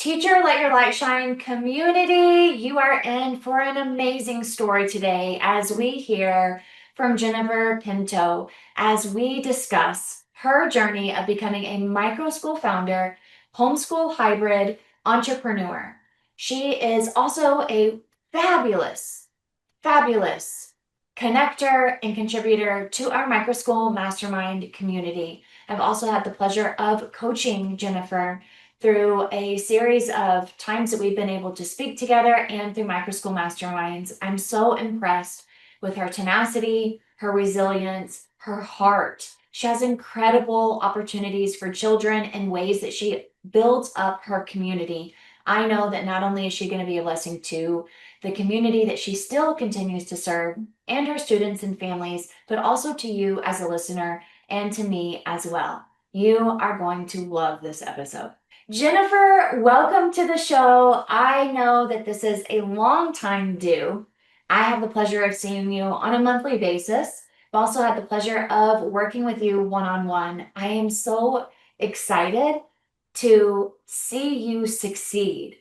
Teacher, let your light shine community. You are in for an amazing story today as we hear from Jennifer Pinto as we discuss her journey of becoming a microschool founder, homeschool hybrid entrepreneur. She is also a fabulous, fabulous connector and contributor to our Microschool mastermind community. I've also had the pleasure of coaching Jennifer through a series of times that we've been able to speak together and through Microschool masterminds. I'm so impressed with her tenacity, her resilience, her heart. She has incredible opportunities for children in ways that she builds up her community. I know that not only is she going to be a blessing to the community that she still continues to serve and her students and families, but also to you as a listener and to me as well. You are going to love this episode. Jennifer, welcome to the show. I know that this is a long time due. I have the pleasure of seeing you on a monthly basis. I've also had the pleasure of working with you one-on-one. I am so excited to see you succeed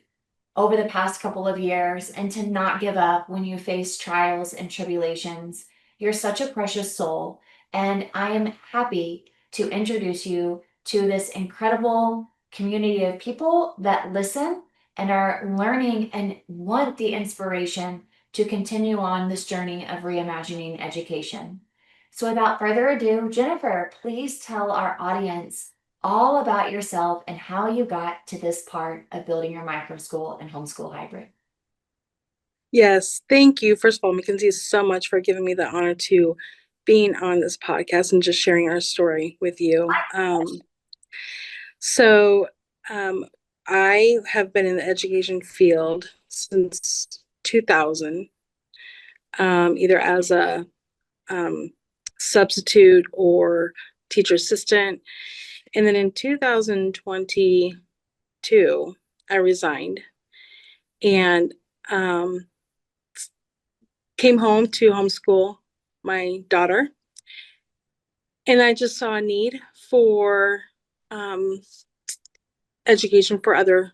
over the past couple of years and to not give up when you face trials and tribulations. You're such a precious soul, and I am happy to introduce you to this incredible community of people that listen and are learning and want the inspiration to continue on this journey of reimagining education. So, without further ado, Jennifer, please tell our audience all about yourself and how you got to this part of building your microschool and homeschool hybrid. Yes, thank you. First of all, Mackenzie, so much for giving me the honor to being on this podcast and just sharing our story with you. So, um, I have been in the education field since 2000, either as a um, substitute or teacher assistant. And then in 2022, I resigned and came home to homeschool my daughter. And I just saw a need for um, education for other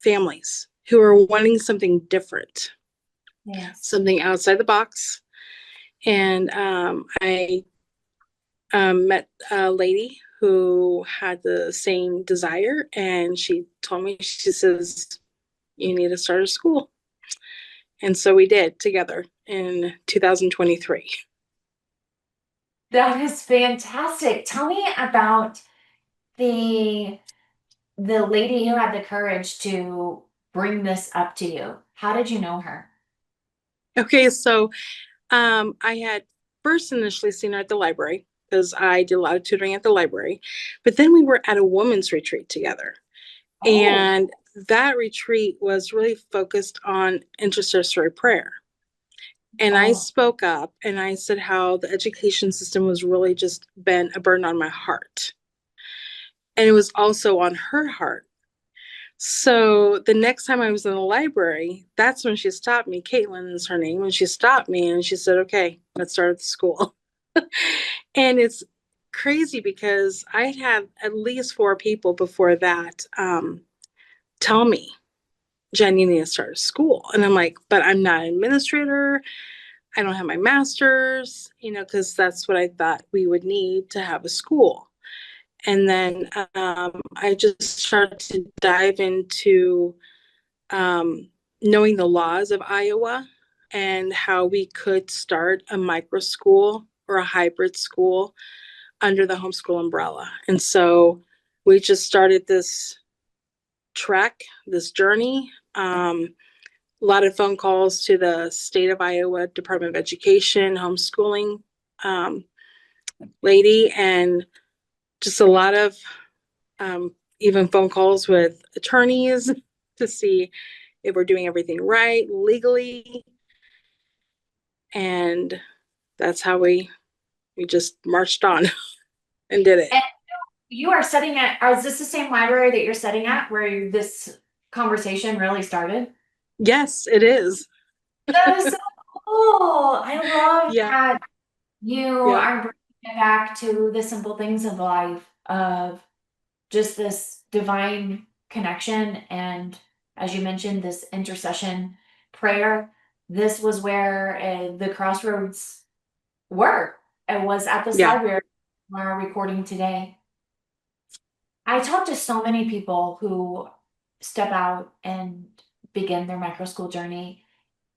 families who are wanting something different, Yes. something outside the box. And I met a lady who had the same desire, and she told me, she says, you need to start a school. And so we did together in 2023. That is fantastic. Tell me about the the lady who had the courage to bring this up to you. How did you know her? Okay, so I had first initially seen her at the library because I did a lot of tutoring at the library, but then we were at a women's retreat together. Oh, And that retreat was really focused on intercessory prayer. And I oh, spoke up and I said how the education system was really just been a burden on my heart. And it was also on her heart. So the next time I was in the library, that's when she stopped me. Caitlin is her name. And she stopped me and she said, okay, let's start at the school. And it's crazy because I had at least four people before that tell me, Jen, you need to start a school. And I'm like, but I'm not an administrator. I don't have my master's, because that's what I thought we would need to have a school. And then I just started to dive into knowing the laws of Iowa and how we could start a micro school or a hybrid school under the homeschool umbrella. And so we just started this trek, this journey. A lot of phone calls to the state of Iowa Department of Education, homeschooling lady, and just a lot of even phone calls with attorneys to see if we're doing everything right legally. And that's how we just marched on and did it. and you are studying at, is this the same library that you're studying at where this conversation really started? Yes, it is. That is so cool. I love Yeah. that you Yep. are bringing it back to the simple things of life, of just this divine connection and as you mentioned, this intercession prayer. This was where the crossroads were. It was at this Yeah. library we're recording today. I talk to so many people who step out and begin their micro school journey.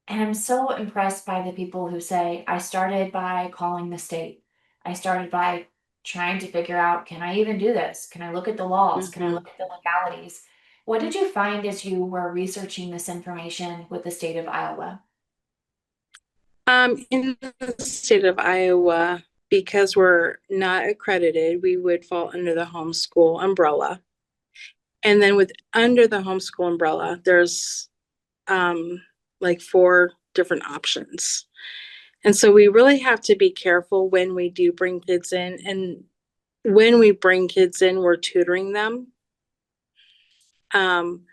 And I'm so impressed by the people who say, I started by calling the state. I started by trying to figure out, can I even do this? Can I look at the laws? Can I Hmm. look at the legalities? What did you find as you were researching this information with the state of Iowa? In the state of Iowa, because we're not accredited, we would fall under the homeschool umbrella. And then with under the homeschool umbrella, there's like four different options. And so we really have to be careful when we do bring kids in. And when we bring kids in, we're tutoring them. Um,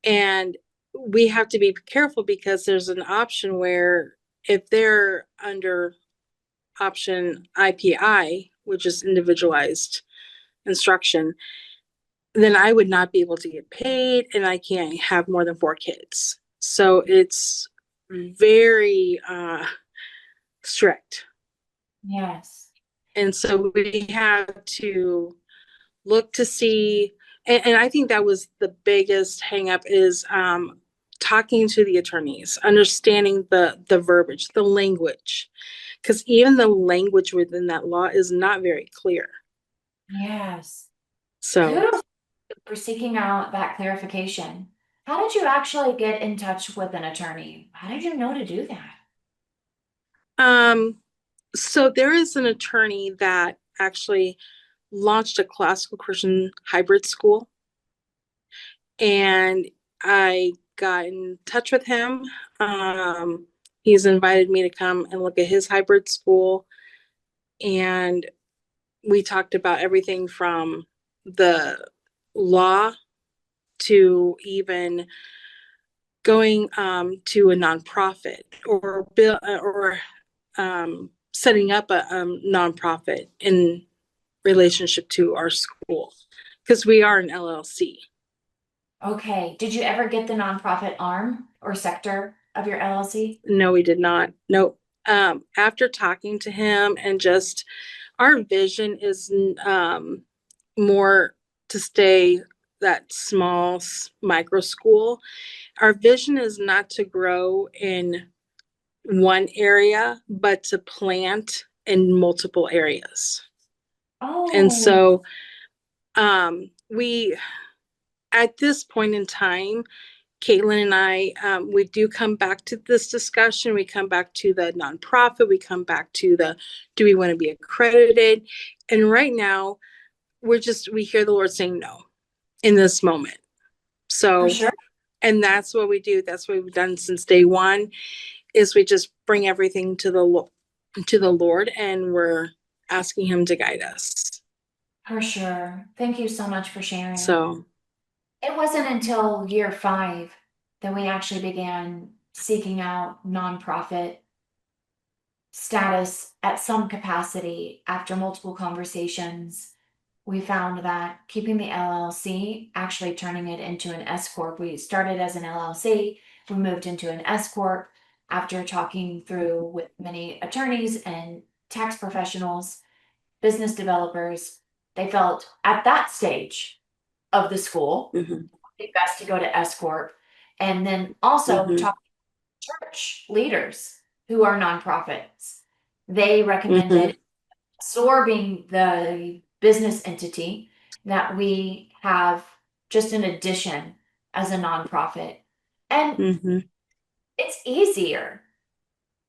and we have to be careful because there's an option where if they're under option IPI, which is individualized instruction, then I would not be able to get paid and I can't have more than four kids. So it's very strict. Yes. And so we have to look to see, and I think that was the biggest hangup is talking to the attorneys, understanding the verbiage, the language, because even the language within that law is not very clear. Yes. So Kudos for seeking out that clarification. How did you actually get in touch with an attorney? How did you know to do that? um so there is an attorney that actually launched a classical Christian hybrid school, and I got in touch with him. He's invited me to come and look at his hybrid school, and we talked about everything from the law to even going to a nonprofit or bill or setting up a nonprofit in relationship to our school because we are an LLC. Okay. Did you ever get the nonprofit arm or sector of your LLC? No, we did not. Nope. After talking to him and just our vision is more to stay that small micro school. Our vision is not to grow in one area, but to plant in multiple areas. And Oh, so we, at this point in time, Caitlin and I, we do come back to this discussion. We come back to the nonprofit. We come back to the, do we want to be accredited? And right now, we hear the Lord saying no in this moment. for So, sure. and that's what we do. That's what we've done since day one is we just bring everything to the Lord and we're asking him to guide us. For sure. Thank you so much for sharing. So, It wasn't until year 5 that we actually began seeking out nonprofit status at some capacity after multiple conversations. We found that keeping the LLC, actually turning it into an S Corp. We started as an LLC, we moved into an S Corp after talking through with many attorneys and tax professionals, business developers. They felt at that stage of the school, mhm, it's best to go to S Corp. And then also mhm, talk to church leaders who are nonprofits. They mhm, recommended absorbing the business entity that we have just an addition as a nonprofit. And mhm, it's easier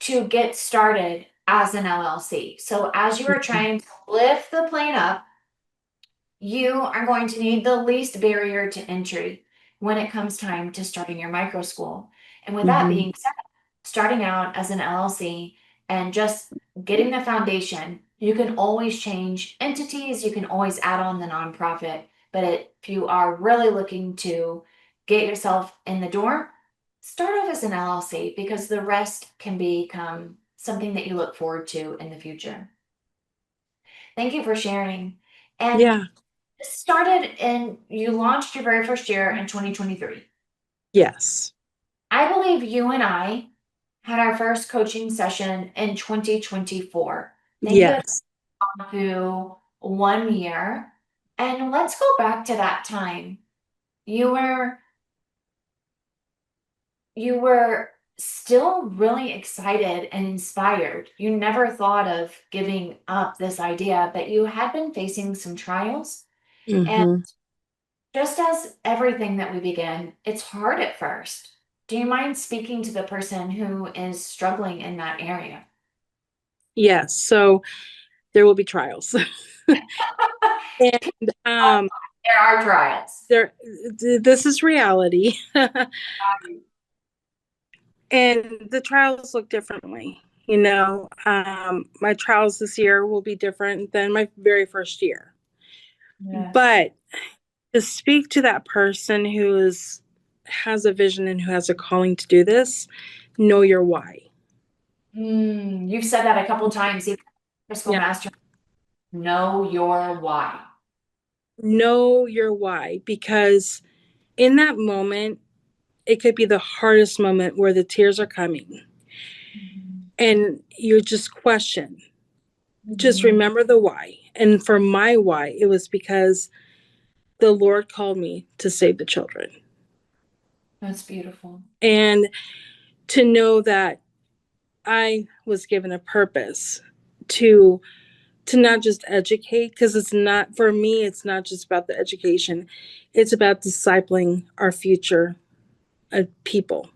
to get started as an LLC. So as you are mhm, trying to lift the plane up, you are going to need the least barrier to entry when it comes time to starting your micro school. And with that mhm, being said, starting out as an LLC and just getting the foundation, you can always change entities, you can always add on the nonprofit. But if you are really looking to get yourself in the door, start off as an LLC because the rest can become something that you look forward to in the future. Thank you for sharing. And yeah, started in, you launched your very first year in 2023. Yes. I believe you and I had our first coaching session in 2024. Think of Yes. through 1 year. And let's go back to that time. You were you were still really excited and inspired. You never thought of giving up this idea, but you had been facing some trials. And Hmm. just as everything that we begin, it's hard at first. Do you mind speaking to the person who is struggling in that area? Yes. So there will be trials. And There are trials. there this is reality. And the trials look differently. My trials this year will be different than my very first year. Yes. But to speak to that person has a vision and who has a calling to do this, know your why. You've said that a couple times, even Microschool Yeah. Master. Know your why. Know your why, because in that moment, it could be the hardest moment where the tears are coming Mhm. and you just question. Just Mhm. remember the why. And for my why, it was because the Lord called me to save the children. That's beautiful. And to know that I was given a purpose to not just educate, because it's not, for me, it's not just about the education. It's about discipling our future people,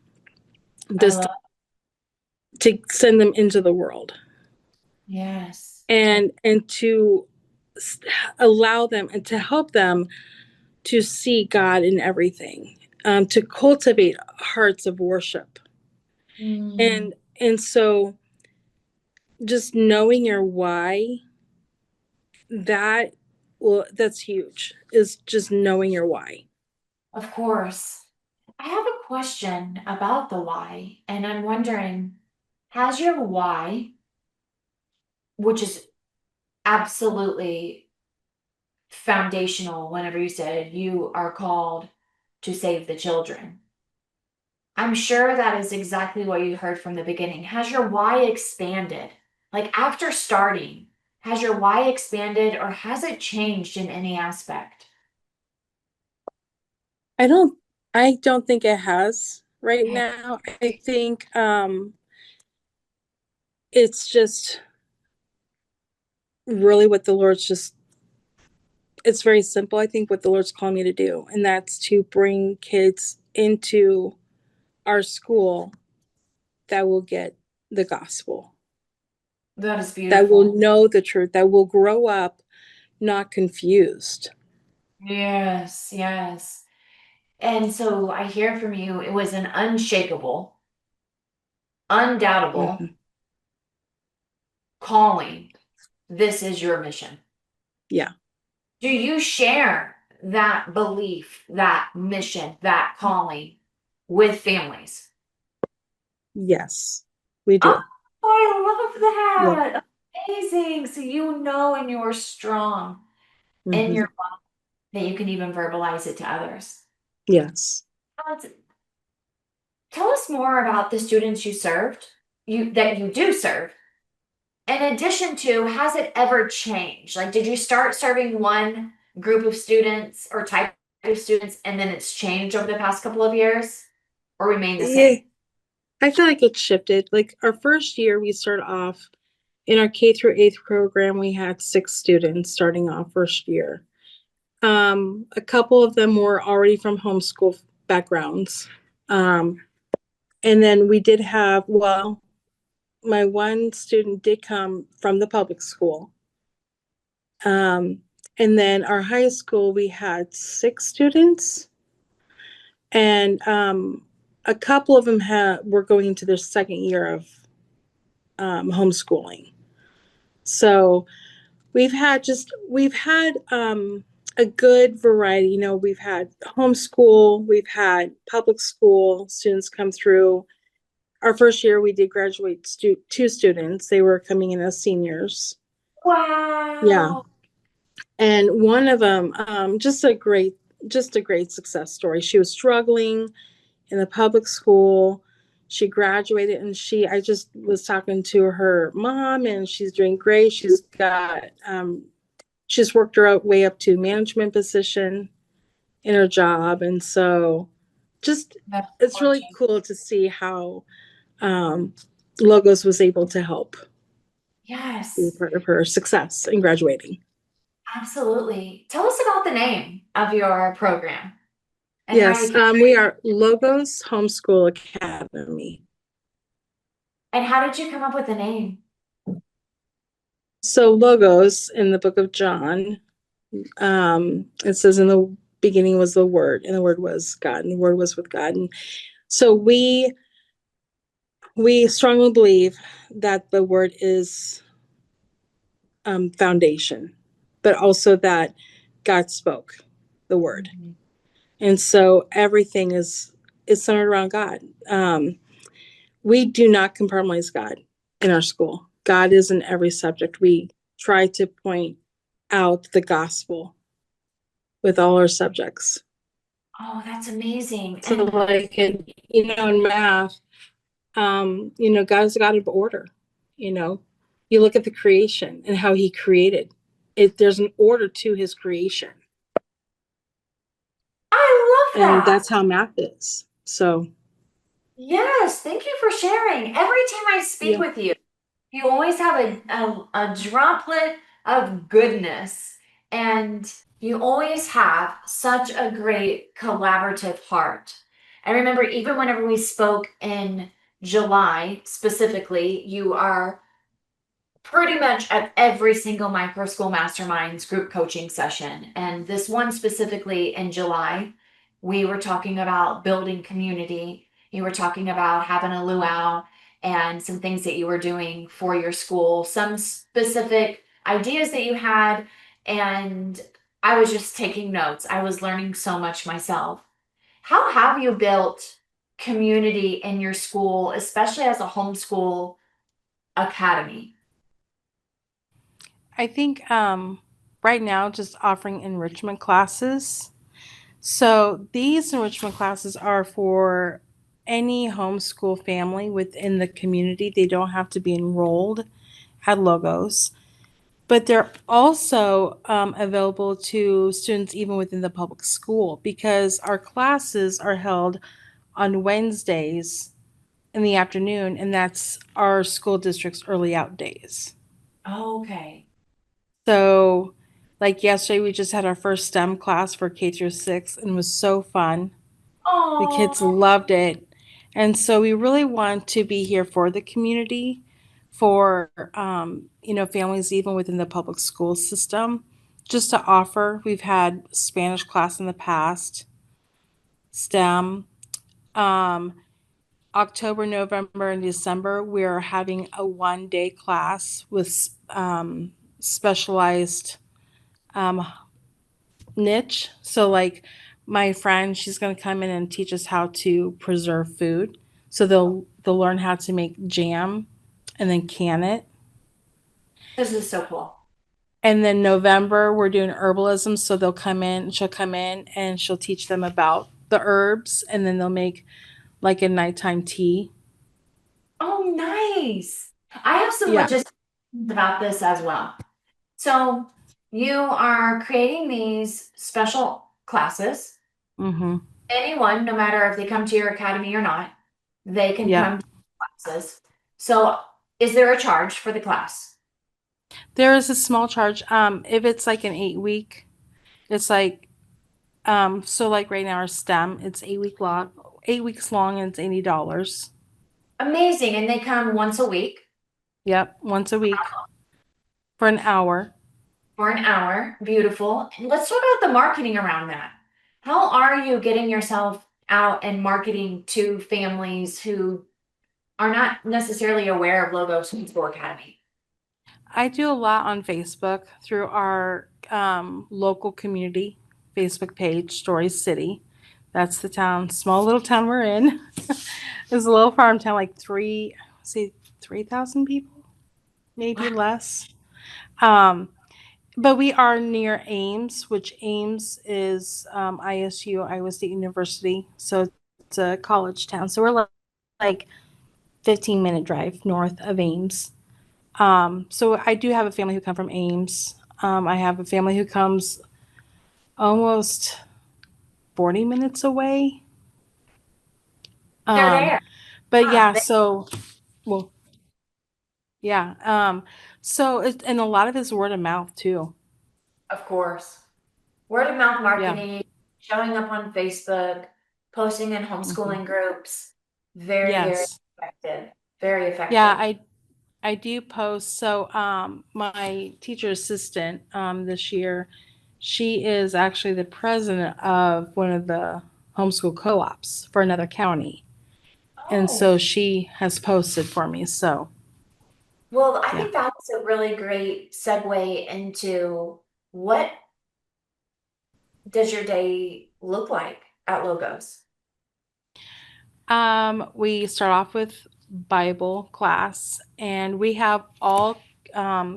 I just love, to send them into the world, yes. and to allow them and to help them to see God in everything, to cultivate hearts of worship. Mm, And so just knowing your why, that that's huge, is just knowing your why. of course. I have a question about the why, and I'm wondering, has your why, which is absolutely foundational whenever you said you are called to save the children. I'm sure that is exactly what you heard from the beginning. Has your why expanded? Like after starting, has your why expanded or has it changed in any aspect? I don't i don't think it has right now. I think it's just really what the Lord's just it's very simple. I think what the Lord's calling me to do, and that's to bring kids into our school that will get the gospel, That is that will beautiful. know the truth, that will grow up not confused. Yes, yes. And so I hear from you, it was an unshakable, undoubtable Hmm. calling. This is your mission. Yeah. Do you share that belief, that mission, that calling with families? Yes, we Oh, do. I love Yeah. that. Amazing. So you know and you're strong in Hmm. your that you can even verbalize it to others. Yes. Alex, tell us more about the students you served, you that you do serve. In addition to, has it ever changed? Like, did you start serving one group of students or type of students and then it's changed over the past couple of years or remain the Yeah, same? I feel like it shifted. Like our first year, we started off in our K through eighth program. We had 6 students starting off first year. A couple of them were already from homeschool backgrounds. Um, and then we did have, well, my one student did come from the public school. Um, and then our high school, we had 6 students, and a couple of them were going into their second year of homeschooling. So we've had a good variety. We've had homeschool, we've had public school students come through. Our first year, we did graduate 2 students. They were coming in as seniors. Yeah, Wow. and one of them, just a great success story. She was struggling in the public school. She graduated, and I just was talking to her mom, and she's doing great. She's worked her way up to management position in her job. And so just, That's it's really gorgeous. cool to see how um, Logos was able to help be a Yes, part of her success in graduating. absolutely. Tell us about the name of your program and how you Yes, came, we are Logos Homeschool Academy. and how did you come up with the name? So Logos in the book of John, it says in the beginning was the Word, and the Word was God, and the Word was with God. And so we strongly believe that the Word is foundation, but also that God spoke the Word, Mhm. and so everything is centered around God. We do not compromise God in our school. God is in every subject. We try to point out the gospel with all our subjects. Oh, that's amazing. So, And like in math, God's a God of order. You know, you look at the creation and how He created it. There's an order to His creation, I love and that. that's how math is. So, Yes, thank you for sharing. Every time I speak yeah, with you, you always have a droplet of goodness, and you always have such a great collaborative heart. I remember even whenever we spoke in July specifically, you are pretty much at every single Microschool Masterminds group coaching session. And this one specifically in July, we were talking about building community. You were talking about having a luau and some things that you were doing for your school, some specific ideas that you had. And I was just taking notes. I was learning so much myself. How have you built community in your school, especially as a homeschool academy? I think right now just offering enrichment classes. So these enrichment classes are for any homeschool family within the community. They don't have to be enrolled at Logos, but they're also available to students even within the public school because our classes are held on Wednesdays in the afternoon, and that's our school district's early out days. Okay. So, like yesterday, we just had our first STEM class for K through 6, and it was so fun. The kids Oh, loved it. And so we really want to be here for the community, for families even within the public school system, just to offer. We've had Spanish class in the past, STEM. Um, October, November, and December, we're having a 1 day class with specialized um, niche. So like my friend, she's going to come in and teach us how to preserve food. So they'll learn how to make jam and then can it. this is so cool. And then November we're doing herbalism, so she'll come in and she'll teach them about the herbs, and then they'll make like a nighttime tea. Oh, nice. I have some Yeah. logistics about this as well. So, you are creating these special classes. Mhm. Anyone, no matter if they come to your academy or not, they can Yep. come to classes. So, is there a charge for the class? There is a small charge. If it's like an 8 week, it's like so like right now our STEM, it's 8 weeks long, and it's $80. Amazing. And they come once a week Yep, once a week for an hour. for an hour. Beautiful. And let's talk about the marketing around that. How are you getting yourself out and marketing to families who are not necessarily aware of Logos Homeschool Academy? I do a lot on Facebook through our local community Facebook page, Story City. That's the town, small little town we're in. It's a little farm town, like say 3,000 people, maybe Wow. less. Um, but we are near Ames, which Ames is ISU, Iowa State University. So a college town. So we're like 15-minute drive north of Ames. So I do have a family who come from Ames. I have a family who comes almost 40 minutes away. They're Um, there. but Huh, yeah, so well, yeah. So and a lot of it's word of mouth too. of course. Word of mouth Yeah. marketing, showing up on Facebook, posting in Hmm. homeschooling groups. Very, very Yes. effective. Very Yeah, effective. I do post. So my teacher assistant this year, she is actually the president of one of the homeschool co-ops for another county. And Oh, so she has posted for me. So well, I yeah. think that was a really great segue into what does your day look like at Logos? We start off with Bible class, and we have all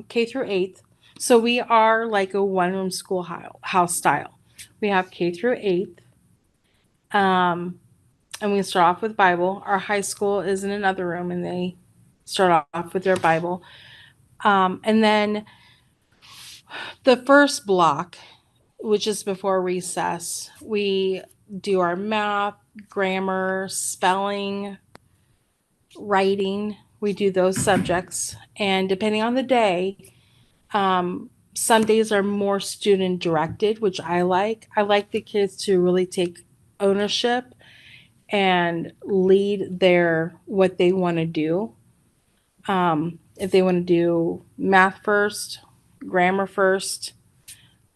K through 8th. So we are like a one room house style. We have K through 8th. And we start off with Bible. Our high school is in another room, and they start off with their Bible. And then the first block, which is before recess, we do our math, grammar, spelling, writing. We do those subjects. And depending on the day, some days are more student directed, which I like. I like the kids to really take ownership and lead their what they want to do. If they want to do math first, grammar first,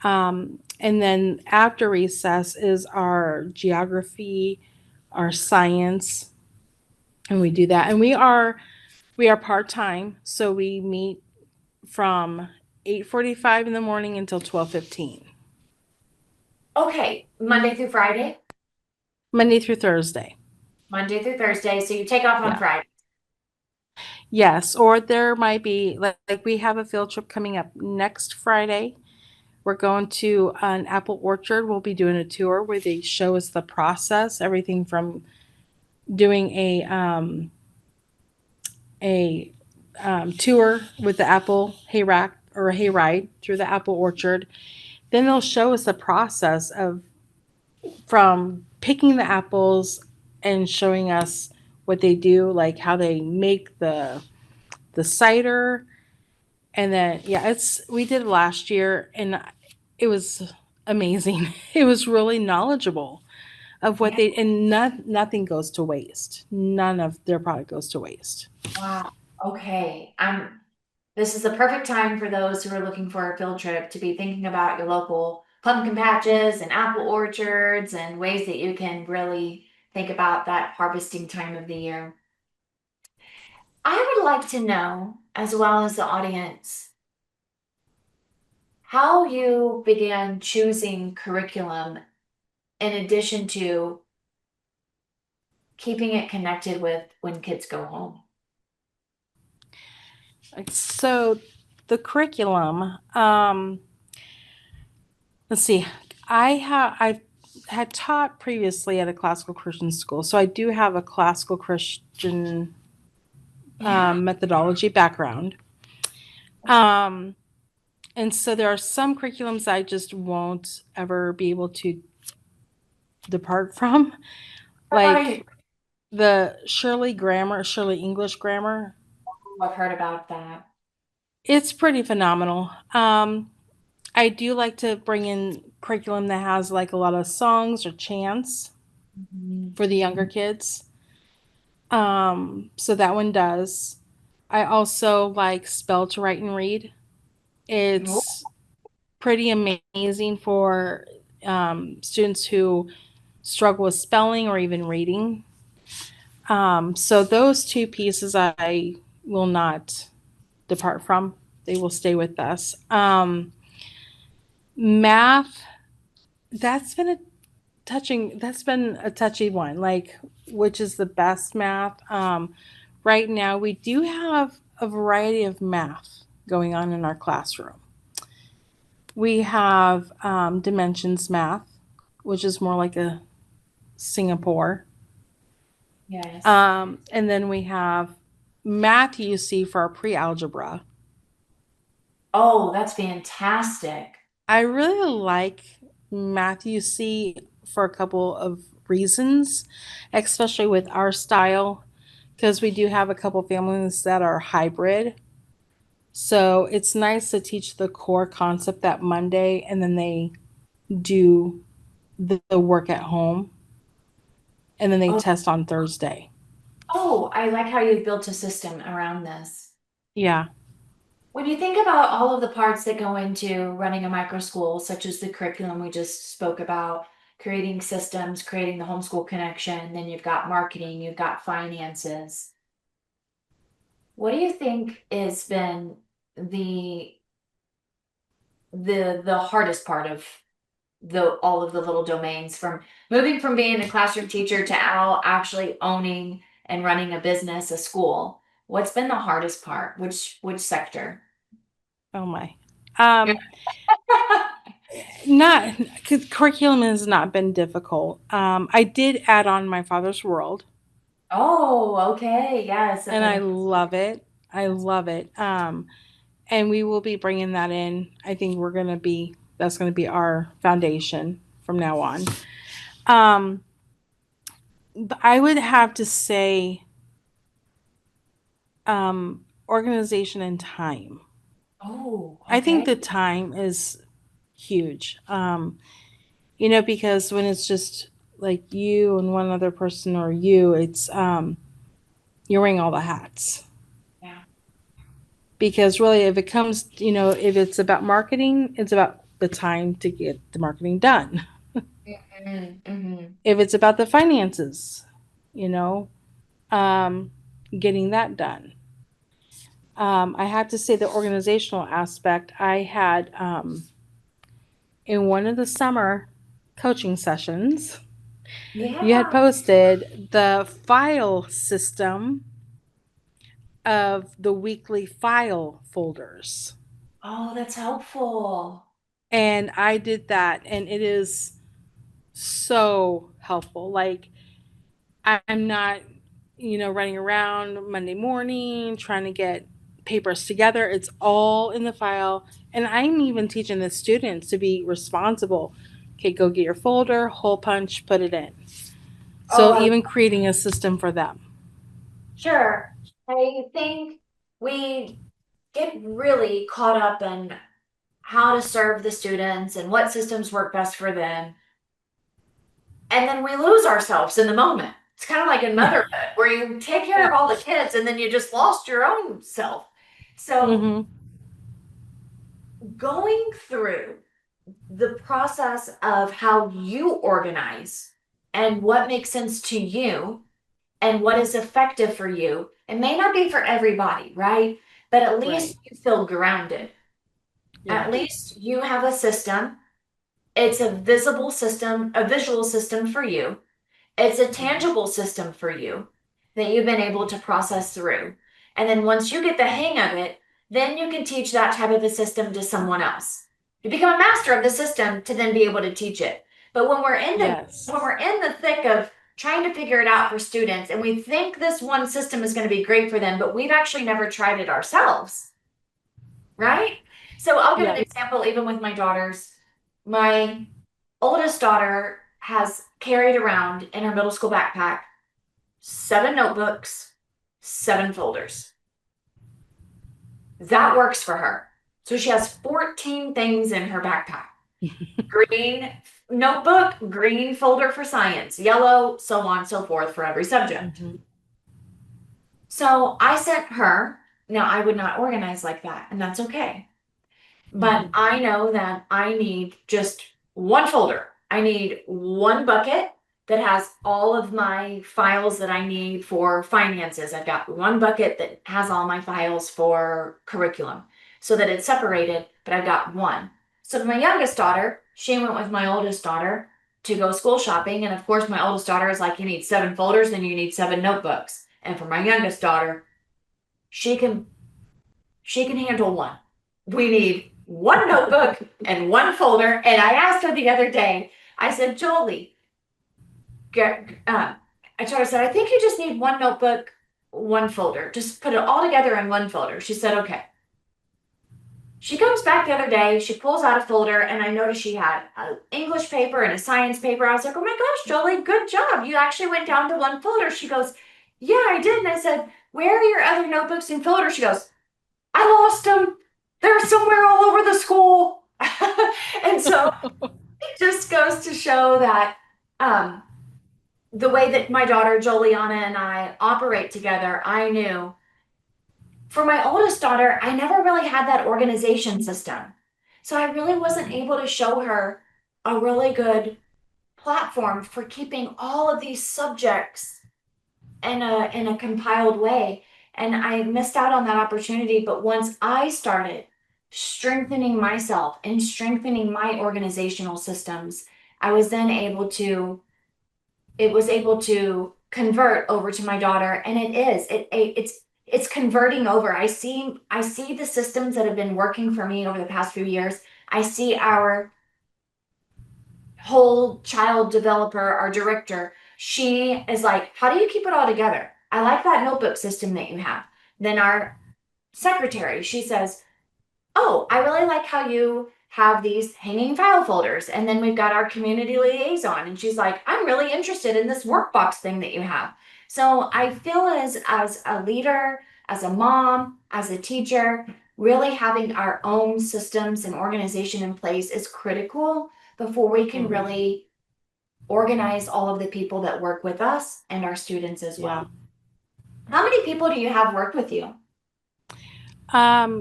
and then after recess is our geography, our science, and we do that. And we are part time, so we meet from 8:45 in the morning until 12:15, Okay, Monday through Friday, Monday through Thursday. Monday through Thursday. So you take off on Yeah. Friday. Yes, or there might be like we have a field trip coming up next Friday. We're going to an apple orchard. We'll be doing a tour where they show us the process, everything from doing a tour with the apple hay rack or a hay ride through the apple orchard. Then they'll show us the process of from picking the apples and showing us what they do, like how they make the cider. And then yeah, it's we did it last year and it was amazing. It was really knowledgeable of what Yeah. they and nothing goes to waste. None of their product goes to waste. Wow. Okay. This is the perfect time for those who are looking for a field trip to be thinking about your local pumpkin patches and apple orchards and ways that you can really think about that harvesting time of the year. I would like to know, as well as the audience, how you began choosing curriculum in addition to keeping it connected with when kids go home. So the curriculum, let's see. I had taught previously at a classical Christian school, so I do have a classical Christian Yeah. methodology background. Um, and so there are some curriculums I just won't ever be able to depart from, like Right. the Shirley English grammar. I've heard about that. It's pretty phenomenal. I do like to bring in curriculum that has like a lot of songs or chants Mhm. for the younger kids. So that one does. I also like spell to write and read. Oh, It's pretty amazing for students who struggle with spelling or even reading. So those two pieces I will not depart from. They will stay with us. Math, that's been a that's been a touchy one, like which is the best math. Right now we do have a variety of math going on in our classroom. We have dimensions math, which is more like a Singapore. Yes. And then we have math UC for our pre-algebra. Oh, that's fantastic. I really like math UC for a couple of reasons, especially with our style, because we do have a couple families that are hybrid. So it's nice to teach the core concept that Monday and then they do the work at home and then they Oh, test on Thursday. oh, I like how you've built a system around this. Yeah. When you think about all of the parts that go into running a micro school, such as the curriculum we just spoke about, creating systems, creating the homeschool connection, then you've got marketing, you've got finances. What do you think has been the the hardest part of the all of the little domains, from moving from being a classroom teacher to now actually owning and running a business, a school? What's been the hardest part? Which sector? Oh my. Um, Not curriculum has not been difficult. I did add on my father's world, Oh, okay. Yes, I've and heard I of love it. I this. love it. And we will be bringing that in. I think that's going to be our foundation from now on. Um, but I would have to say, organization and time. Oh, I think okay. the time is huge. Because when it's just like you and one other person or you, it's you're wearing all the hats. Yeah. Because really, if it's about marketing, it's about the time to get the marketing done. Mm-hmm. If it's about the finances, you know, um, getting that done. I have to say the organizational aspect. I had in one of the summer coaching sessions, you had Yeah. posted the file system of the weekly file folders. Oh, that's helpful. And I did that, and it is so helpful. Like, I'm not, running around Monday morning trying to get papers together. It's all in the file. And I'm even teaching the students to be responsible. Okay, go get your folder, hole punch, put it in. Oh, So, I even creating a system for them. sure. I think we get really caught up in how to serve the students and what systems work best for them. And then we lose ourselves in the moment. It's kind of like in Yeah. motherhood, where you take care of all the kids and then you just lost your own self. So, Mm-hmm. going through the process of how you organize and what makes sense to you and what is effective for you, it may not be for everybody, right? But at Right. least you feel grounded. At Yes. least you have a system. It's a visible system, a visual system for you. It's a Mm-hmm. tangible system for you that you've been able to process through. And then once you get the hang of it, then you can teach that type of a system to someone else. You become a master of the system to then be able to teach it. But Yes. when we're in the thick of trying to figure it out for students and we think this one system is going to be great for them, but we've actually never tried it ourselves, right? So I'll give an Yeah. example even with my daughters. My oldest daughter has carried around in her middle school backpack 7 notebooks, 7 folders. That works for her. So she has 14 things in her backpack. Green notebook, green folder for science, yellow, so on and so forth for every subject. Mm-hmm. So I sent her, now I would not organize like that, and that's okay. But Mm-hmm. I know that I need just one folder. I need one bucket that has all of my files that I need for finances. I've got one bucket that has all my files for curriculum so that it's separated, but I've got one. So my youngest daughter, she went with my oldest daughter to go school shopping. And of course, my oldest daughter is like, you need 7 folders, then you need 7 notebooks. And for my youngest daughter, she can she can handle one. We need one notebook and one folder. And I asked her the other day, I said, Jolie, I told her, I said, I think you just need one notebook, one folder. Just put it all together in one folder. She said, okay. She comes back the other day, she pulls out a folder, and I noticed she had an English paper and a science paper. I was like, oh my gosh, Jolie, good job. You actually went down to one folder. She goes, yeah, I did. And I said, where are your other notebooks and folders? She goes, I lost them. They're somewhere all over the school. And so it just goes to show that um, the way that my daughter Joliana and I operate together, I knew for my oldest daughter, I never really had that organization system. So I really wasn't able to show her a really good platform for keeping all of these subjects in a compiled way. And I missed out on that opportunity. But once I started strengthening myself and strengthening my organizational systems, I was then able to it was able to convert over to my daughter, and it's converting over. I see the systems that have been working for me over the past few years. I see our whole child developer, our director. She is like, how do you keep it all together? I like that notebook system that you have. Then our secretary, she says, oh, I really like how you have these hanging file folders. And then we've got our community liaison. And she's like, I'm really interested in this workbox thing that you have. So I feel as a leader, as a mom, as a teacher, really having our own systems and organization in place is critical before we can Mhm. really organize all of the people that work with us and our students as Yeah. well. How many people do you have work with you?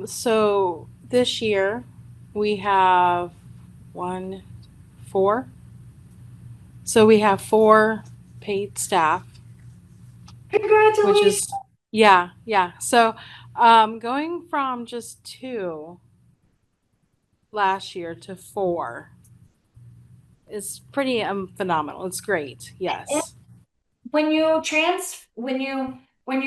So this year we have one, four. So we have four paid staff, which Congratulations. is, yeah, yeah. So going from just two last year to four is pretty phenomenal. It's great. Yes. When you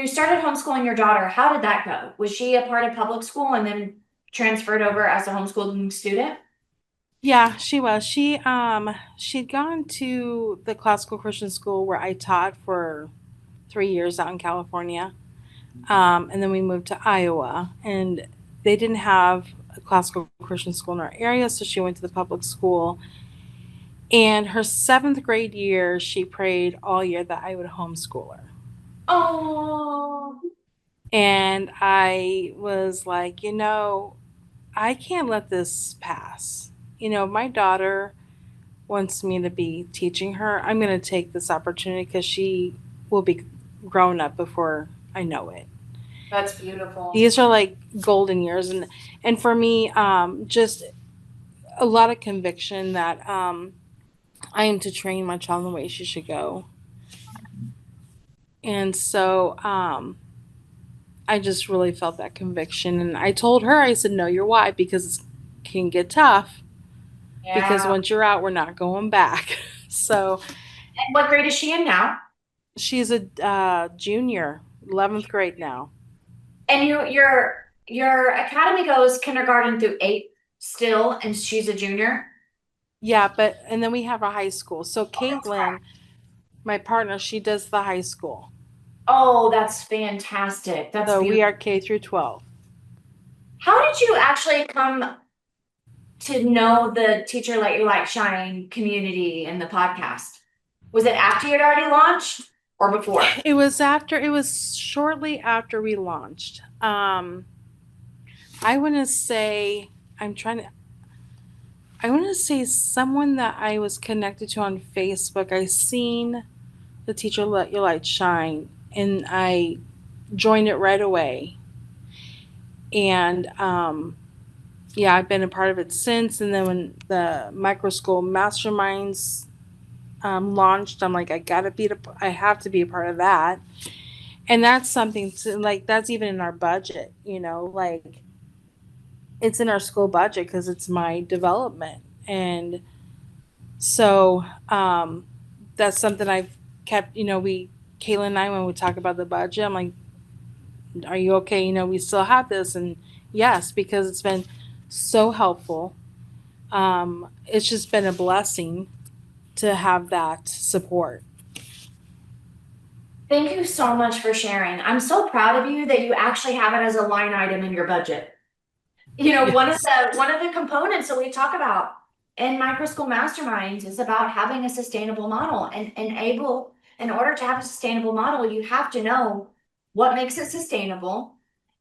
started homeschooling your daughter, how did that go? Was she a part of public school and then transferred over as a homeschooling student? Yeah, she was. She'd gone to the classical Christian school where I taught for 3 years out in California. And then we moved to Iowa, and they didn't have a classical Christian school in our area, so she went to the public school. And her seventh grade year, she prayed all year that I would homeschool her. Oh, And I was like, I can't let this pass. My daughter wants me to be teaching her. I'm going to take this opportunity because she will be grown up before I know it. that's beautiful. These are like golden years, and for me, just a lot of conviction that I am to train my child in the way she should go. And so I just really felt that conviction, and I told her, I said, know your why, because it can get tough, because Yeah. once you're out, we're not going back. So And what grade is she in now? she's a junior, 11th grade now. And your academy goes kindergarten through eight still, and she's a junior. Yeah, but and then we have a high school. So Caitlin, my partner, she does the high school. Oh, that's fantastic. That's So we beautiful. are K through 12. How did you actually come to know the Teacher Let Your Light Shine community and the podcast? Was it after you had already launched or before? It was shortly after we launched. I want to say, I'm trying to, I want to say someone that I was connected to on Facebook. I seen the Teacher Let Your Light Shine, and I joined it right away. And yeah, I've been a part of it since. And then when the Microschool Masterminds launched, I'm like, I have to be a part of that. And that's something to, like, that's even in our budget, like it's in our school budget because it's my development. And so that's something I've kept, Kayla and I, when we talk about the budget, I'm like, are you okay? We still have this. And yes, because it's been so helpful. It's just been a blessing to have that support. Thank you so much for sharing. I'm so proud of you that you actually have it as a line item in your budget. You know, Yes. one of the components that we talk about in Microschool Masterminds is about having a sustainable model and able, in order to have a sustainable model, you have to know what makes it sustainable,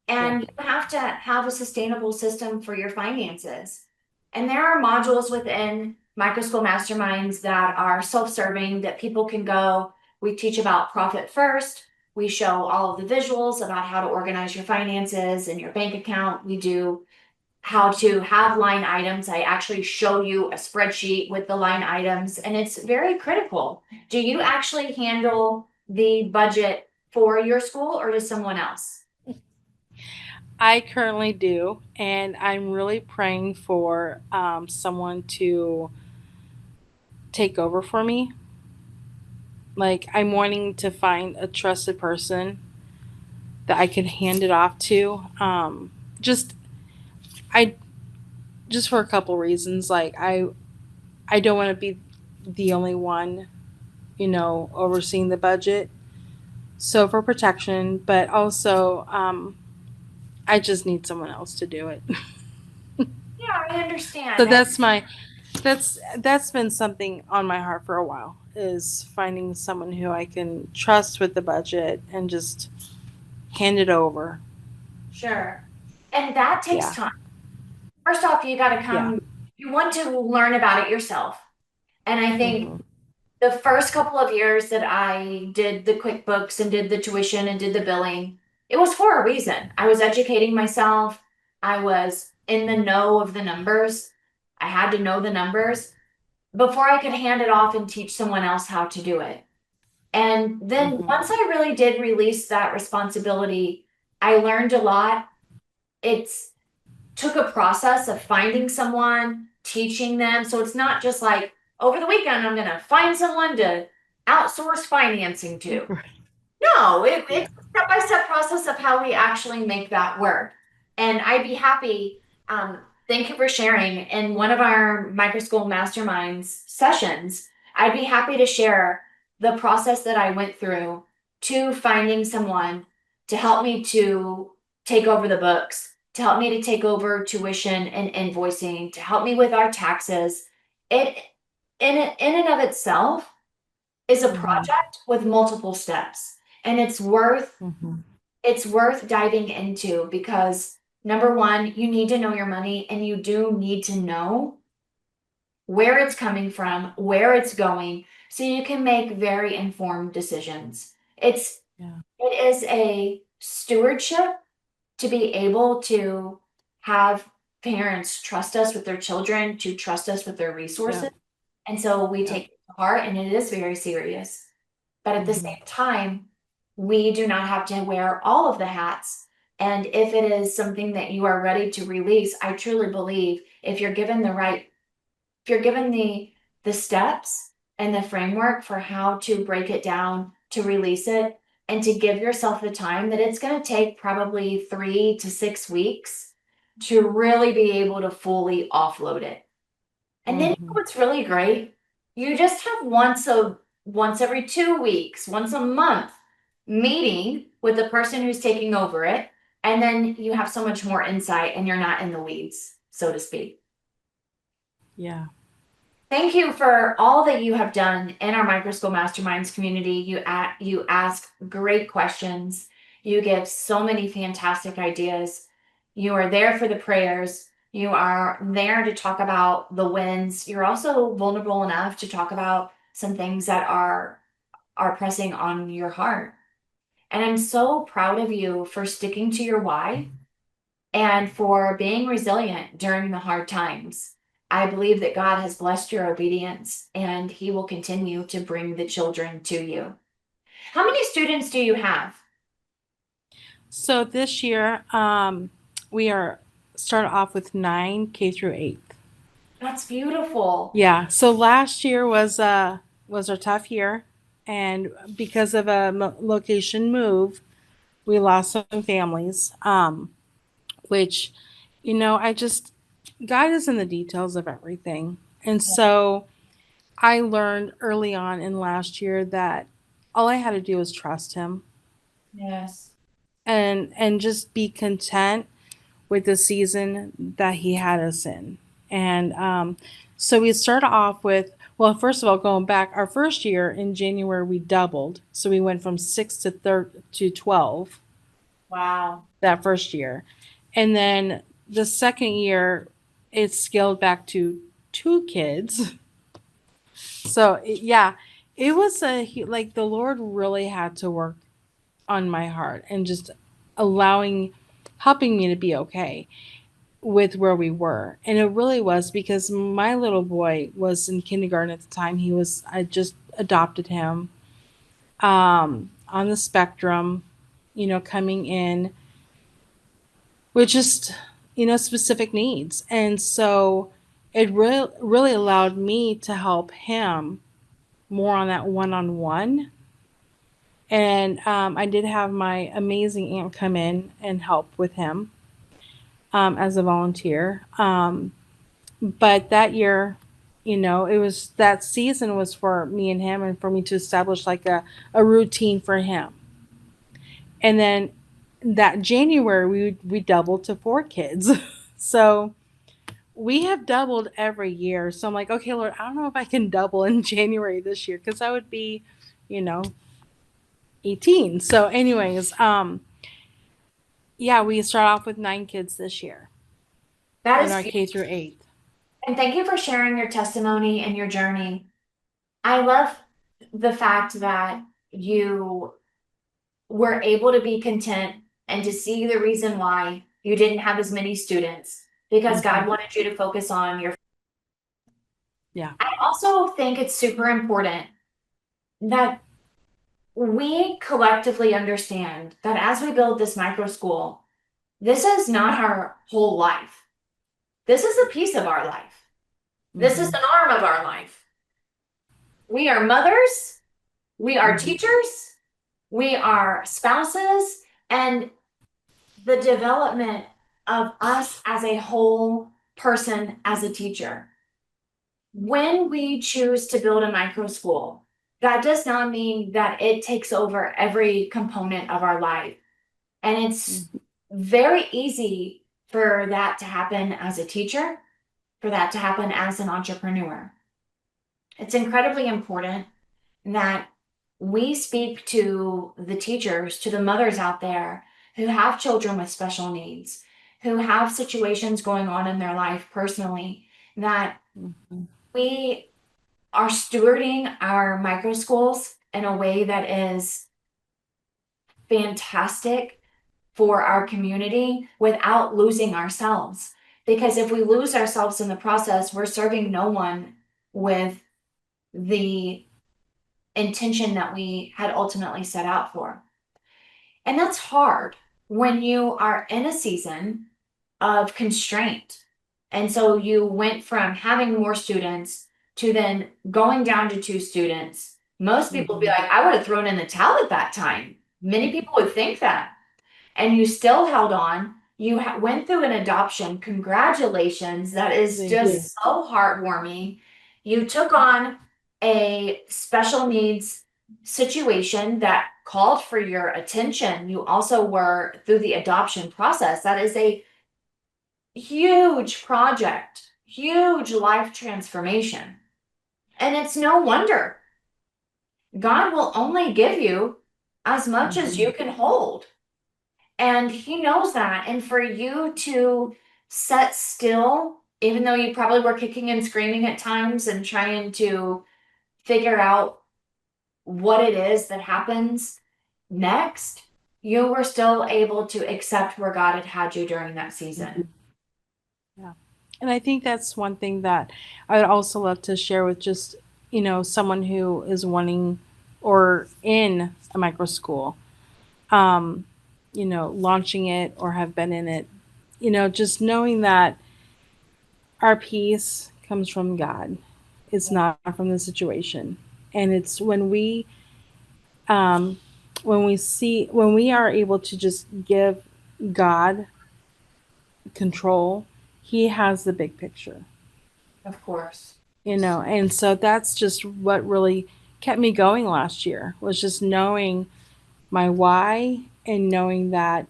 Yeah. and you have to have a sustainable system for your finances. And there are modules within Microschool Masterminds that are self-serving that people can go. We teach about profit first. We show all of the visuals about how to organize your finances and your bank account. We do how to have line items. I actually show you a spreadsheet with the line items, and it's very critical. Do you actually handle the budget for your school or does someone else? I currently do, and I'm really praying for someone to take over for me. Like, I'm wanting to find a trusted person that I can hand it off to. Just I just for a couple reasons. Like, I don't want to be the only one, overseeing the budget. So for protection, but also I just need someone else to do it. Yeah, I So understand. that's been something on my heart for a while, is finding someone who I can trust with the budget and just hand it over. Sure. And that takes Yeah. time. First off, you got to Yeah. come, you want to learn about it yourself. And I think Mhm. the first couple of years that I did the QuickBooks and did the tuition and did the billing, it was for a reason. I was educating myself. I was in the know of the numbers. I had to know the numbers before I could hand it off and teach someone else how to do it. And then Mhm. once I really did release that responsibility, I learned a lot. It's took a process of finding someone, teaching them. So it's not just like over the weekend, I'm going to find someone to outsource financing to. No, Yeah. it's a step by step process of how we actually make that work. And I'd be happy. Thank you for sharing. In one of our Microschool Masterminds sessions, I'd be happy to share the process that I went through to finding someone to help me to take over the books, to help me to take over tuition and invoicing, to help me with our taxes. It in and of itself is a Mhm. project with multiple steps, and Mhm. it's worth diving into because number one, you need to know your money and you do need to know where it's coming from, where it's going, so you can make very informed decisions. Yeah. It is a stewardship to be able to have parents trust us with their children, to trust us with their Yeah. resources. And so we Yeah. take it to heart and it is very serious. But at the Mhm. same time, we do not have to wear all of the hats. And if it is something that you are ready to release, I truly believe if you're given the right, if you're given the steps and the framework for how to break it down, to release it, and to give yourself the time that it's going to take probably 3 to 6 weeks to really be able to fully offload it. And then you know Mhm. what's really great? You just have once every 2 weeks, once a month meeting with the person who's taking over it. And then you have so much more insight and you're not in the weeds, so to speak. Yeah. Thank you for all that you have done in our Microschool Masterminds community. You ask great questions. You give so many fantastic ideas. You are there for the prayers. You are there to talk about the wins. You're also vulnerable enough to talk about some things that are pressing on your heart. And I'm so proud of you for sticking to your why and for being resilient during the hard times. I believe that God has blessed your obedience and He will continue to bring the children to you. How many students do you have? So this year, we are started off with 9 K through 8. That's beautiful. Yeah. So last year was a tough year, and because of a location move, we lost some families. Which, I just God is in the details of everything, and so I learned early on in last year that all I had to do was trust him Yes. and just be content with the season that he had us in. And so we started off with, well, first of all, going back, our first year in January, we doubled. So we went from 6 to 12 Wow. that first year. And then the second year, it scaled back to 2 kids. So, yeah, it was like the Lord really had to work on my heart and just allowing, helping me to be okay with where we were. And it really was because my little boy was in kindergarten at the time. I just adopted him on the spectrum, coming in with just, specific needs. And so it really allowed me to help him more on that one on one. And I did have my amazing aunt come in and help with him as a volunteer. But that year, it was that season was for me and him and for me to establish like a routine for him. And then that January we doubled to 4 kids. So we have doubled every year. So I'm like, okay, Lord, I don't know if I can double in January this year because I would be, you know, 18. So anyways, yeah, we start off with 9 kids this year That in is our beautiful. K through 8. And thank you for sharing your testimony and your journey. I love the fact that you were able to be content and to see the reason why you didn't have as many students because Mm-hmm. God wanted you to focus on your. Yeah. I also think it's super important that we collectively understand that as we build this micro school, this is not our whole life. This is a piece of our life. This is Mm-hmm. an arm of our life. We are mothers, we are Mm-hmm. teachers, we are spouses, and the development of us as a whole person as a teacher. When we choose to build a micro school, that does not mean that it takes over every component of our life. And it's Mm-hmm. very easy for that to happen as a teacher, for that to happen as an entrepreneur. It's incredibly important that we speak to the teachers, to the mothers out there who have children with special needs, who have situations going on in their life personally, that Mm-hmm. we are stewarding our micro schools in a way that is fantastic for our community without losing ourselves. Because if we lose ourselves in the process, we're serving no one with the intention that we had ultimately set out for. And that's hard when you are in a season of constraint. And so you went from having more students to then going down to 2 students. Most people would be Mm-hmm. like, I would have thrown in the towel at that time. Many people would think that. And you still held on. You went through an adoption. Congratulations. That is Thank you. just so heartwarming. You took on a special needs situation that called for your attention. You also were through the adoption process. That is a huge project, huge life transformation. And it's no wonder God will only give you as much as Mm-hmm. you can hold. And he knows that. And for you to set still, even though you probably were kicking and screaming at times and trying to figure out what it is that happens next, you were still able to accept where God had you during that season. Yeah. And I think that's one thing that I would also love to share with just, someone who is wanting or in a micro school, um, launching it or have been in it, just knowing that our peace comes from God. It's not from the situation. And it's um, when we are able to just give God control, he has the big picture. Of course. And so that's just what really kept me going last year was just knowing my why and knowing that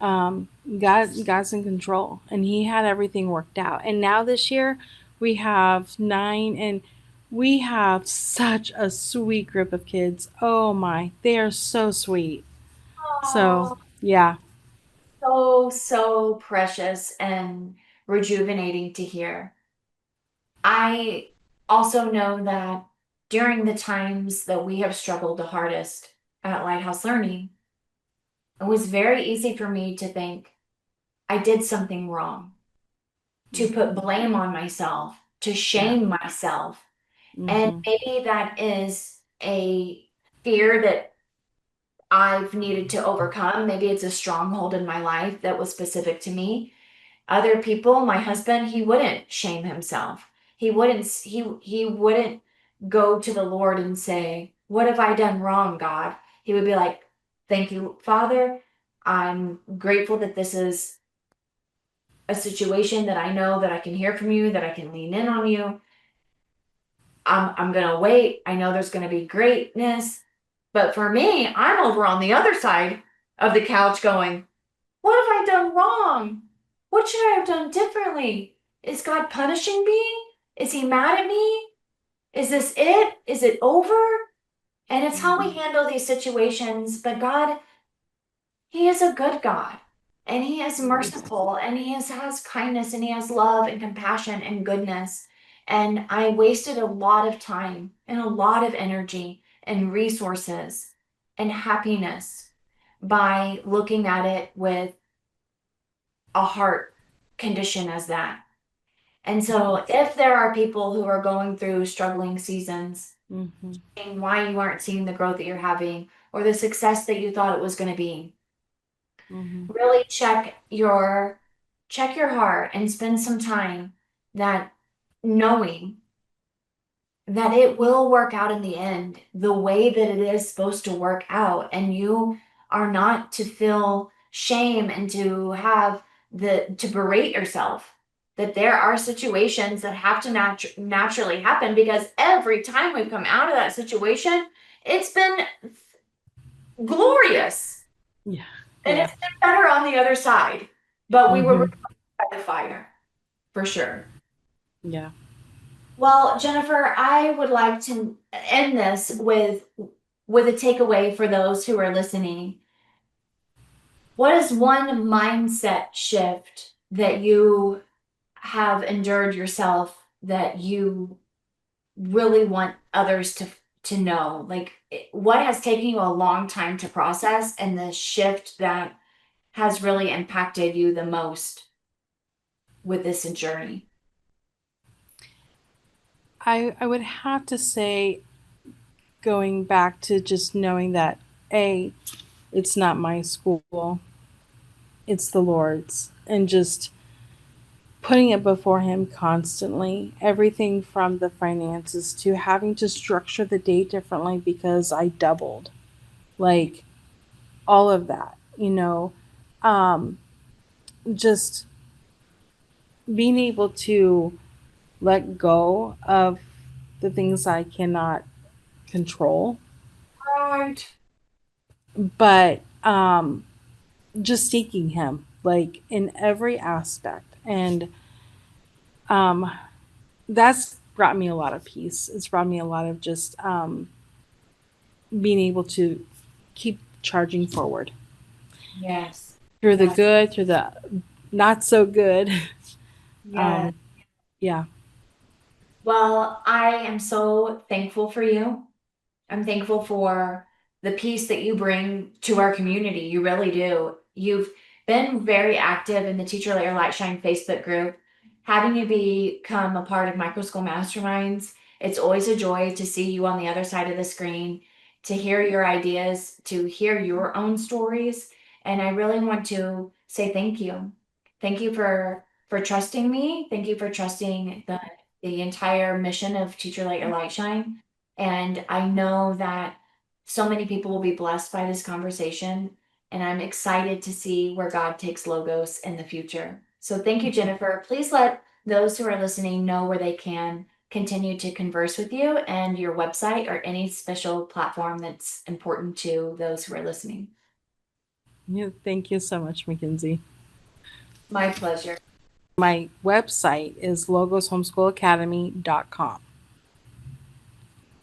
um, God's in control and He had everything worked out. And now this year we have 9, and we have such a sweet group of kids. Oh my, they are so sweet. So Oh, yeah. so precious and rejuvenating to hear. I also know that during the times that we have struggled the hardest at Lighthouse Learning, it was very easy for me to think I did something wrong, to put Hmm. blame on myself, to Yeah. shame myself. And Hmm. maybe that is a fear that I've needed to overcome. Maybe it's a stronghold in my life that was specific to me. Other people, my husband, he wouldn't shame himself. He wouldn't go to the Lord and say, "What have I done wrong, God?" He would be like, "Thank you, Father. I'm grateful that this is a situation that I know that I can hear from you, that I can lean in on you. I'm gonna wait. I know there's gonna be greatness." But for me, I'm over on the other side of the couch going, what have I done wrong? What should I have done differently? Is God punishing me? Is He mad at me? Is this it? Is it over? And it's how we Hmm. handle these situations. But God, He is a good God. And He is Yes. merciful. And has kindness. And He has love and compassion and goodness. And I wasted a lot of time and a lot of energy and resources and happiness by looking at it with a heart condition as that. And so, Yes. if there are people who are going through struggling seasons, Hmm. and why you aren't seeing the growth that you're having or the success that you thought it was going to be, Hmm. really check your heart and spend some time that knowing that it will work out in the end the way that it is supposed to work out. And you are not to feel shame and to have to berate yourself. That there are situations that have to naturally happen because every time we've come out of that situation, it's been glorious Yeah. and Yeah. it's been better on the other side. But we were Hmm. required by the fire for sure. Yeah. Well, Jennifer, I would like to end this with a takeaway for those who are listening. What is one mindset shift that you have endured yourself that you really want others to know? Like what has taken you a long time to process and the shift that has really impacted you the most with this journey? I would have to say, going back to just knowing that A, it's not my school, it's the Lord's, and just putting it before Him constantly. Everything from the finances to having to structure the day differently because I doubled, like all of that, um, just being able to let go of the things I cannot control, Right. but just seeking Him, like in every aspect. And um, that's brought me a lot of peace. It's brought me a lot of just being able to keep charging forward Yes. through the Yes. good, through the not so good. Yes. um, yeah. Well, I am so thankful for you. I'm thankful for the peace that you bring to our community. You really do. You've been very active in the Teacher Let Your Light Shine Facebook group. Having you become a part of Microschool Masterminds, it's always a joy to see you on the other side of the screen, to hear your ideas, to hear your own stories. And I really want to say thank you. Thank you for trusting me. Thank you for trusting the entire mission of Teacher Let Your Light Shine. And I know that so many people will be blessed by this conversation. And I'm excited to see where God takes Logos in the future. So thank you, Jennifer. Please let those who are listening know where they can continue to converse with you, and your website or any special platform that's important to those who are listening. Yeah, thank you so much, Mackenzie. My pleasure. My website is logoshomeschoolacademy.com.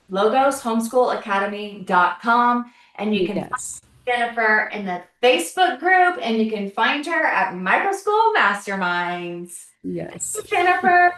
LogosHomeschoolAcademy.com, and you can find Yes. Jennifer in the Facebook group, and you can find her at Microschool Masterminds. Yes. Jennifer.